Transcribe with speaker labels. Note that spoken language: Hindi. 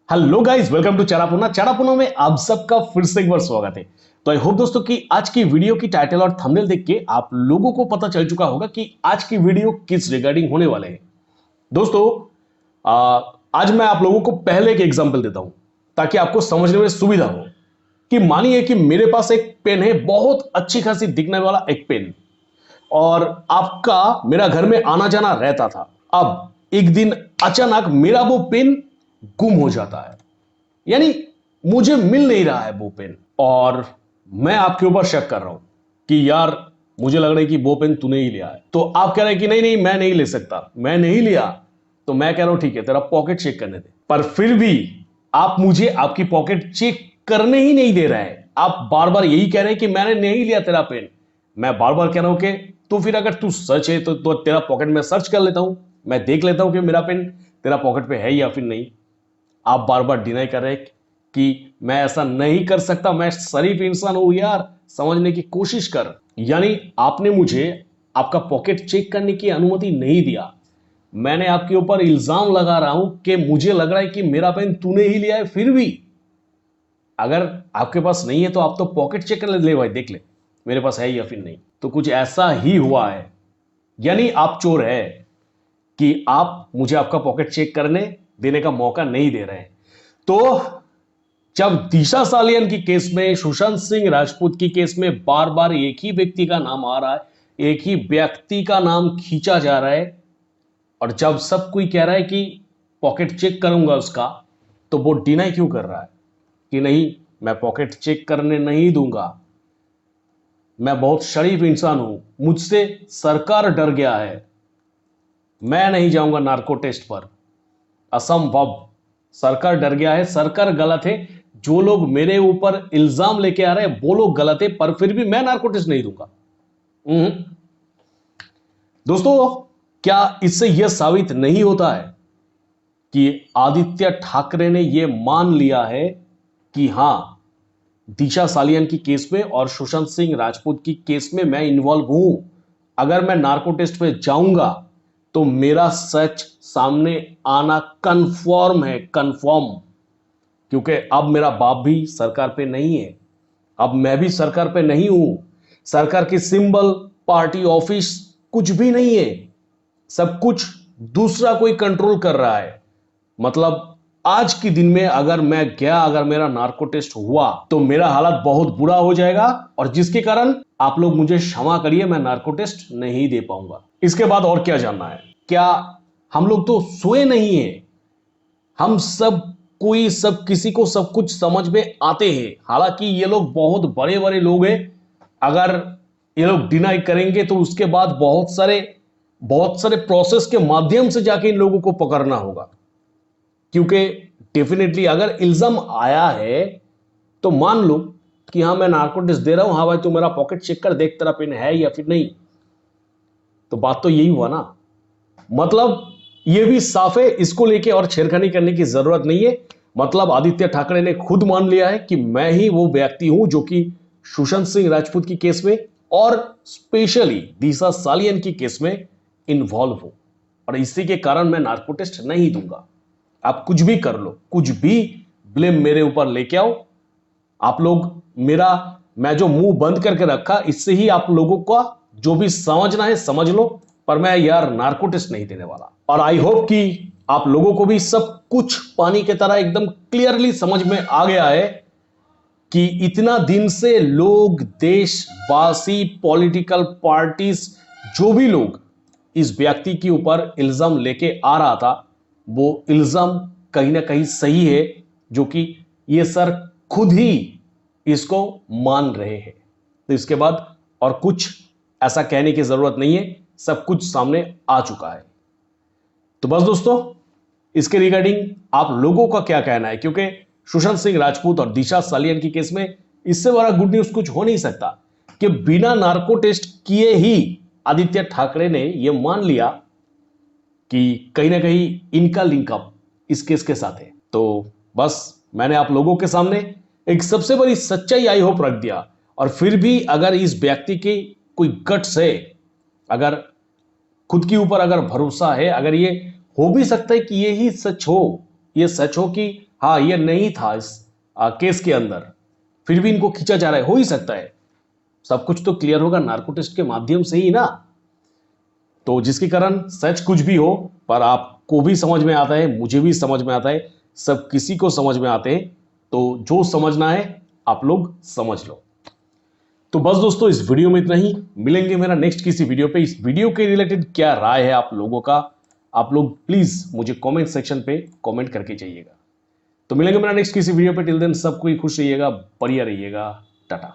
Speaker 1: Hello guys, welcome to Charapuna. Charapuna में आप सबका फिर से एक बार स्वागत है। तो आई होप दोस्तों कि आज की वीडियो की टाइटल और थंबनेल देख के आप लोगों को पता चल चुका होगा कि आज की वीडियो किस रिगार्डिंग होने वाले हैं। दोस्तों, आज मैं आप लोगों को पहले एक एग्जांपल देता हूं ताकि आपको समझने में सुविधा हो। कि मानिए कि मेरे पास एक पेन है, बहुत अच्छी खासी दिखने वाला एक पेन, और आपका मेरा घर में आना जाना रहता था। अब एक दिन अचानक मेरा वो पेन गुम हो जाता है, यानी मुझे मिल नहीं रहा है वो पेन, और मैं आपके ऊपर शक कर रहा हूं कि यार मुझे लग रहा है कि वो पेन तूने ही लिया है। तो आप कह रहे हैं कि नहीं नहीं मैं नहीं ले सकता, मैं नहीं लिया। तो मैं कह रहा हूं ठीक है, तेरा पॉकेट चेक करने दे। पर फिर भी आप मुझे आपकी पॉकेट चेक करने ही नहीं दे रहे हैं। आप बार बार यही कह रहे हैं कि मैंने नहीं लिया तेरा पेन। मैं बार बार कह रहा हूं कि तो फिर अगर तू सच है तो तेरा पॉकेट में सर्च कर लेता हूं, मैं देख लेता हूं कि मेरा पेन तेरा पॉकेट पे है या फिर नहीं। आप बार बार डिनाई कर रहे हैं कि मैं ऐसा नहीं कर सकता, मैं शरीफ इंसान हूं यार, समझने की कोशिश कर। यानी आपने मुझे आपका पॉकेट चेक करने की अनुमति नहीं दिया। मैंने आपके ऊपर इल्जाम लगा रहा हूं कि मुझे लग रहा है कि मेरा पेन तूने ही लिया है। फिर भी अगर आपके पास नहीं है तो आप तो पॉकेट चेक कर ले भाई, देख ले मेरे पास है या फिर नहीं। तो कुछ ऐसा ही हुआ है, यानी आप चोर है कि आप मुझे आपका पॉकेट चेक करने देने का मौका नहीं दे रहे हैं। तो जब दिशा सालियन की केस में, सुशांत सिंह राजपूत की केस में बार बार एक ही व्यक्ति का नाम आ रहा है, एक ही व्यक्ति का नाम खींचा जा रहा है, और जब सब कोई कह रहा है कि पॉकेट चेक करूंगा उसका, तो वो डिनाई क्यों कर रहा है कि नहीं मैं पॉकेट चेक करने नहीं दूंगा, मैं बहुत शरीफ इंसान हूं, मुझसे सरकार डर गया है, मैं नहीं जाऊंगा नार्को टेस्ट पर। असंभव, सरकार डर गया है, सरकार गलत है। जो लोग मेरे ऊपर इल्जाम लेके आ रहे हैं वो लोग गलत है, पर फिर भी मैं नार्को टेस्ट नहीं दूंगा। दोस्तों, क्या इससे यह साबित नहीं होता है कि आदित्य ठाकरे ने यह मान लिया है कि हां, दिशा सालियन की केस में और सुशांत सिंह राजपूत की केस में मैं इन्वॉल्व हूं। अगर मैं नार्को टेस्ट पे जाऊंगा तो मेरा सच सामने आना कंफर्म है, कंफर्म। क्योंकि अब मेरा बाप भी सरकार पे नहीं है, अब मैं भी सरकार पे नहीं हूं। सरकार की सिंबल, पार्टी ऑफिस कुछ भी नहीं है, सब कुछ दूसरा कोई कंट्रोल कर रहा है। मतलब आज के दिन में अगर मैं गया, अगर मेरा नार्को टेस्ट हुआ तो मेरा हालत बहुत बुरा हो जाएगा, और जिसके कारण आप लोग मुझे क्षमा करिए, मैं नार्को टेस्ट नहीं दे पाऊंगा। इसके बाद और क्या जानना है? क्या हम लोग तो सोए नहीं है? हम सब कोई, सब किसी को सब कुछ समझ में आते हैं। हालांकि ये लोग बहुत बड़े बड़े लोग हैं, अगर ये लोग डिनाई करेंगे तो उसके बाद बहुत सारे प्रोसेस के माध्यम से जाके इन लोगों को पकड़ना होगा। क्योंकि डेफिनेटली अगर इल्जाम आया है तो मान लो कि हाँ मैं नार्को टेस्ट दे रहा हूं, हाँ भाई तू मेरा पॉकेट चेक कर, देख तेरा पेन है या फिर नहीं। तो बात तो यही हुआ ना। मतलब ये भी साफ है, इसको लेके और छेड़खानी करने की जरूरत नहीं है। मतलब आदित्य ठाकरे ने खुद मान लिया है कि मैं ही वो व्यक्ति हूं जो कि सुशांत सिंह राजपूत की केस में और स्पेशली दिशा सालियन की केस में इन्वॉल्व हूं, और इसी के कारण मैं नार्को टेस्ट नहीं दूंगा। आप कुछ भी कर लो, कुछ भी ब्लेम मेरे ऊपर लेके आओ। आप लोग मेरा, मैं जो मुंह बंद करके रखा, इससे ही आप लोगों का जो भी समझना है समझ लो, पर मैं यार नार्को टेस्ट नहीं देने वाला। और आई होप कि आप लोगों को भी सब कुछ पानी की तरह एकदम क्लियरली समझ में आ गया है कि इतना दिन से लोग, देशवासी, पॉलिटिकल पार्टीज, जो भी लोग इस व्यक्ति के ऊपर इल्जाम लेके आ रहा था, वो इल्जाम कहीं ना कहीं सही है, जो कि ये सर खुद ही इसको मान रहे हैं। तो इसके बाद और कुछ ऐसा कहने की जरूरत नहीं है, सब कुछ सामने आ चुका है। तो बस दोस्तों, इसके रिगार्डिंग आप लोगों का क्या कहना है? क्योंकि सुशांत सिंह राजपूत और दिशा सालियन की केस में इससे बड़ा गुड न्यूज कुछ हो नहीं सकता कि बिना नार्को टेस्ट किए ही आदित्य ठाकरे ने यह मान लिया कि कहीं ना कहीं इनका लिंकअप इस केस के साथ है। तो बस मैंने आप लोगों के सामने एक सबसे बड़ी सच्चाई आई होप रख दिया। और फिर भी अगर इस व्यक्ति की कोई गट्स है, अगर खुद के ऊपर अगर भरोसा है, अगर ये हो भी सकता है कि ये ही सच हो, ये सच हो कि हाँ ये नहीं था इस केस के अंदर, फिर भी इनको खींचा जा रहा है, हो ही सकता है। सब कुछ तो क्लियर होगा नार्को टेस्ट के माध्यम से ही ना। तो जिसके कारण सच कुछ भी हो, पर आपको भी समझ में आता है, मुझे भी समझ में आता है, सब किसी को समझ में आते हैं। तो जो समझना है आप लोग समझ लो। तो बस दोस्तों इस वीडियो में इतना ही, मिलेंगे मेरा नेक्स्ट किसी वीडियो पे। इस वीडियो के रिलेटेड क्या राय है आप लोगों का, आप लोग प्लीज मुझे कमेंट सेक्शन पे कमेंट करके जाइएगा। तो मिलेंगे मेरा नेक्स्ट किसी वीडियो पे। टिल देन सब कोई खुश रहिएगा, बढ़िया रहिएगा, टाटा।